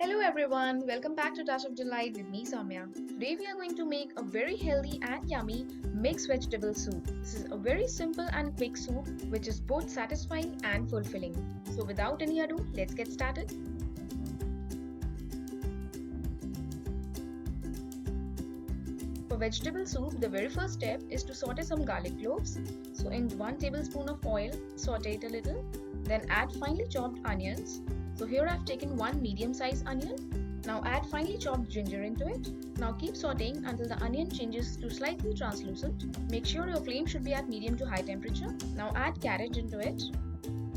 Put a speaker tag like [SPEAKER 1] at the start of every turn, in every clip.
[SPEAKER 1] Hello everyone, welcome back to Touch of Delight with me Soumya. Today we are going to make a very healthy and yummy mixed vegetable soup. This is a very simple and quick soup which is both satisfying and fulfilling. So without any ado, let's get started. For vegetable soup, the very first step is to saute some garlic cloves. So in 1 tablespoon of oil, saute it a little. Then add finely chopped onions. So here I've taken 1 medium-sized onion. Now add finely chopped ginger into it. Now keep sauteing until the onion changes to slightly translucent. Make sure your flame should be at medium to high temperature. Now add carrot into it.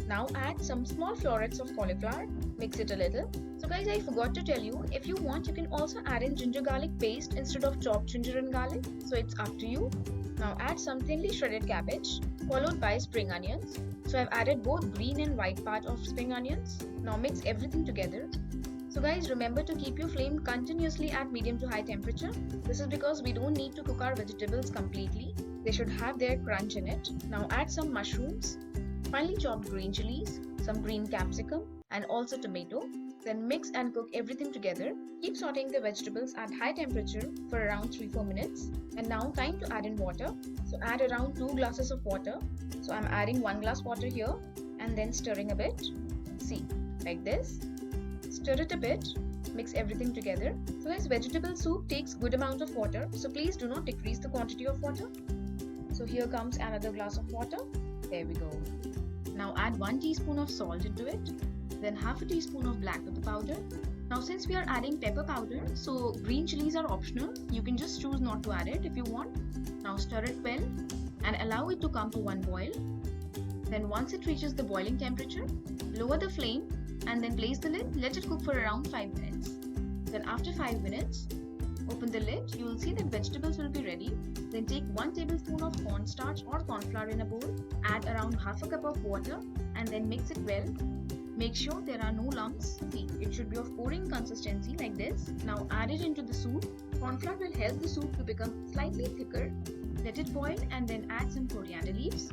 [SPEAKER 1] Now add some small florets of cauliflower. Mix it a little. So guys, I forgot to tell you, if you want you can also add in ginger garlic paste instead of chopped ginger and garlic. So it's up to you. Now add some thinly shredded cabbage followed by spring onions. So I've added both green and white part of spring onions. Now mix everything together. So guys, remember to keep your flame continuously at medium to high temperature. This is because we don't need to cook our vegetables completely. They should have their crunch in it. Now add some mushrooms, finely chopped green chilies, some green capsicum and also tomato. Then mix and cook everything together. Keep sauteing the vegetables at high temperature for around 3-4 minutes. And now time to add in water. So add around 2 glasses of water. So I'm adding 1 glass water here and then stirring a bit. See, like this. Stir it a bit. Mix everything together. So guys, vegetable soup takes good amount of water. So please do not decrease the quantity of water. So here comes another glass of water. There we go. Now add 1 teaspoon of salt into it. Then half a teaspoon of black pepper powder. Now since we are adding pepper powder, so green chilies are optional. You can just choose not to add it if you want. Now stir it well and allow it to come to one boil. Then once it reaches the boiling temperature, lower the flame and then place the lid. Let it cook for around 5 minutes. Then after 5 minutes, open the lid. You will see that vegetables will be ready. Then take 1 tablespoon of cornstarch or corn flour in a bowl. Add around half a cup of water and then mix it well. Make sure there are no lumps. See, it should be of pouring consistency like this. Now add it into the soup. Corn flour will help the soup to become slightly thicker. Let it boil and then add some coriander leaves.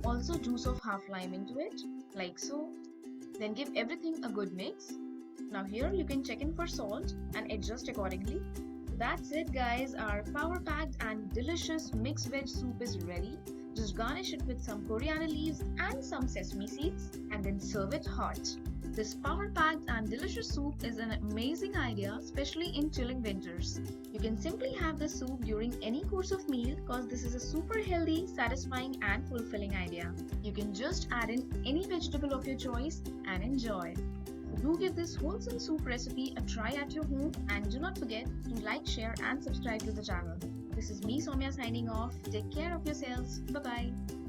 [SPEAKER 1] Also juice of half lime into it, like so. Then give everything a good mix. Now here you can check in for salt and adjust accordingly. That's it guys, our power-packed and delicious mixed veg soup is ready. Just garnish it with some coriander leaves and some sesame seeds and then serve it hot. This power-packed and delicious soup is an amazing idea, especially in chilling winters. You can simply have this soup during any course of meal because this is a super healthy, satisfying and fulfilling idea. You can just add in any vegetable of your choice and enjoy. Do give this wholesome soup recipe a try at your home and do not forget to like, share and subscribe to the channel. This is me Soumya signing off. Take care of yourselves. Bye bye.